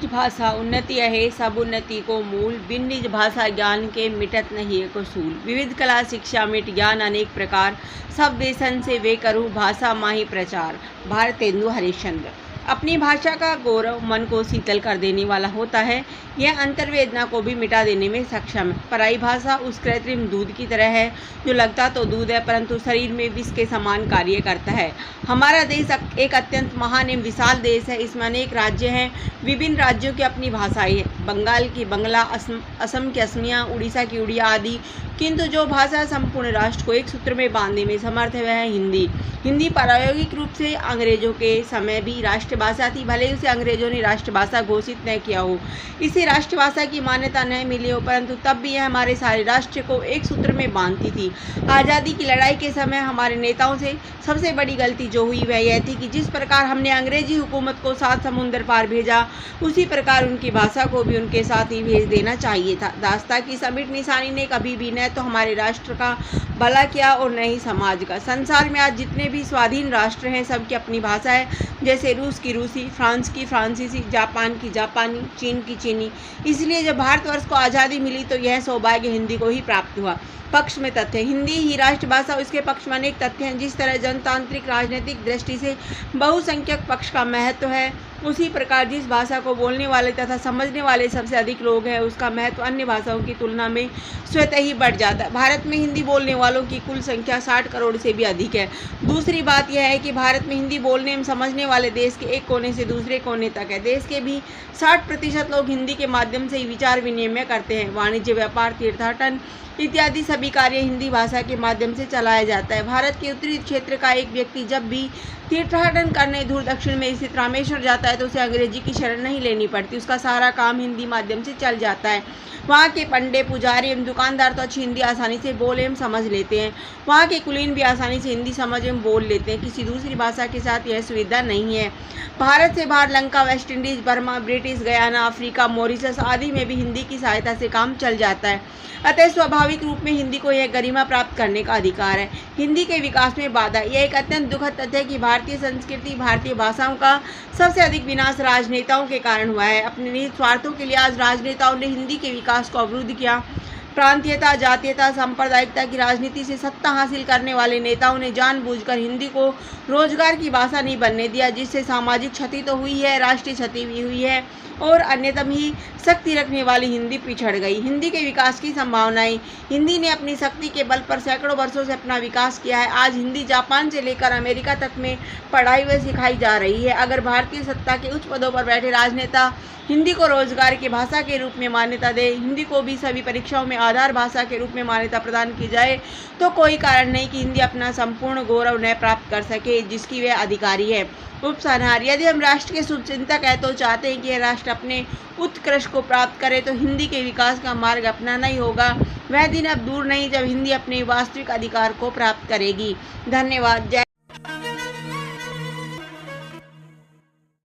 निज भाषा उन्नति है सब उन्नति को मूल, बिन निज भाषा ज्ञान के मिटत नहीं एको सूल। विविध कला शिक्षा मिट ज्ञान अनेक प्रकार, सब देशन से वे करूँ भाषा माही प्रचार। भारतेंदु हरिश्चंद्र। अपनी भाषा का गौरव मन को शीतल कर देने वाला होता है। यह अंतर्वेदना को भी मिटा देने में सक्षम है। पराई भाषा उस कृत्रिम दूध की तरह है जो लगता तो दूध है परंतु शरीर में विष के समान कार्य करता है। हमारा देश एक अत्यंत महान एवं विशाल देश है। इसमें अनेक राज्य हैं। विभिन्न राज्यों की अपनी भाषाएं हैं। बंगाल की बंगला, असम की असमिया, उड़ीसा की उड़िया आदि। किंतु जो भाषा संपूर्ण राष्ट्र को एक सूत्र में बांधने में समर्थ है वह है हिंदी। हिंदी प्रायोगिक रूप से अंग्रेजों के समय भी राष्ट्रभाषा थी, भले ही उसे अंग्रेजों ने राष्ट्रभाषा घोषित न किया हो, इसे राष्ट्रभाषा की मान्यता न मिली हो, परंतु तब भी यह हमारे सारे राष्ट्र को एक सूत्र में बांधती थी। आज़ादी की लड़ाई के समय हमारे नेताओं से सबसे बड़ी गलती जो हुई वह यह थी कि जिस प्रकार हमने अंग्रेजी हुकूमत को 7 समुंदर पार भेजा, उसी प्रकार उनकी भाषा को भी उनके साथ ही भेज देना चाहिए था। दास्ता की समिट निशानी ने कभी भी न तो हमारे राष्ट्र का भला किया और न ही समाज का। संसार में आज जितने भी स्वाधीन राष्ट्र हैं सबकी अपनी भाषा है, जैसे रूस की रूसी, फ्रांस की फ्रांसीसी, जापान की जापानी, चीन की चीनी। इसलिए जब भारतवर्ष को आज़ादी मिली तो यह सौभाग्य हिंदी को ही प्राप्त हुआ। पक्ष में तथ्य, हिंदी ही राष्ट्रभाषा, उसके पक्ष में अनेक तथ्य हैं। जिस तरह जनतांत्रिक राजनीतिक दृष्टि से बहुसंख्यक पक्ष का महत्व है, उसी प्रकार जिस भाषा को बोलने वाले तथा समझने वाले सबसे अधिक लोग हैं उसका महत्व अन्य भाषाओं की तुलना में स्वतः ही बढ़ जाता है। भारत में हिंदी बोलने वालों की कुल संख्या 60 करोड़ से भी अधिक है। दूसरी बात यह है कि भारत में हिंदी बोलने एवं समझने वाले देश के एक कोने से दूसरे कोने तक है। देश के भी 60% लोग हिंदी के माध्यम से ही विचार विनिमय करते हैं। वाणिज्य, व्यापार, तीर्थाटन इत्यादि सभी कार्य हिंदी भाषा के माध्यम से चलाया जाता है। भारत के उत्तरी क्षेत्र का एक व्यक्ति जब भी तीर्थाटन करने दूर दक्षिण में स्थित रामेश्वर जाता है तो उसे अंग्रेजी की शरण नहीं लेनी पड़ती, उसका सारा काम हिंदी माध्यम से चल जाता है। वहाँ के पंडे, पुजारी एवं दुकानदार तो अच्छी हिंदी आसानी से बोल एवं समझ लेते हैं। वहाँ के कुलीन भी आसानी से हिंदी समझ एवं बोल लेते हैं। किसी दूसरी भाषा के साथ यह सुविधा नहीं है। भारत से बाहर Lanka, West Indies, Burma, British Guyana, Africa, Mauritius आदि में भी हिंदी की सहायता से काम चल जाता है। अतः स्वाभाविक रूप में हिंदी को यह गरिमा प्राप्त करने का अधिकार है। हिंदी के विकास में बाधा, यह एक अत्यंत दुखद तथ्य है कि भारतीय संस्कृति, भारतीय भाषाओं का सबसे अधिक विनाश राजनेताओं के कारण हुआ है। अपने निहित स्वार्थों के लिए आज राजनेताओं ने हिंदी के विकास को अवरुद्ध किया। प्रांतीयता, जातीयता, सांप्रदायिकता की राजनीति से सत्ता हासिल करने वाले नेताओं ने जानबूझकर हिंदी को रोजगार की भाषा नहीं बनने दिया, जिससे सामाजिक क्षति तो हुई है, राष्ट्रीय क्षति भी हुई है और अन्यतम ही शक्ति रखने वाली हिंदी पिछड़ गई। हिंदी के विकास की संभावनाएं, हिंदी ने अपनी शक्ति के बल पर सैकड़ों वर्षों से अपना विकास किया है। आज हिंदी जापान से लेकर अमेरिका तक में पढ़ाई व सिखाई जा रही है। अगर भारतीय सत्ता के उच्च पदों पर बैठे राजनेता हिंदी को रोजगार की भाषा के रूप में मान्यता दे, हिंदी को भी सभी परीक्षाओं में आधार भाषा के रूप में मान्यता प्रदान की जाए, तो कोई कारण नहीं कि हिंदी अपना संपूर्ण गौरव न प्राप्त कर सके जिसकी वह अधिकारी है। उपसंहार, यदि हम राष्ट्र के शुभचिंतक हैं तो चाहते हैं कि यह राष्ट्र अपने उत्कर्ष को प्राप्त करे तो हिंदी के विकास का मार्ग अपनाना ही होगा। वह दिन अब दूर नहीं जब हिंदी अपने वास्तविक अधिकार को प्राप्त करेगी। धन्यवाद। जय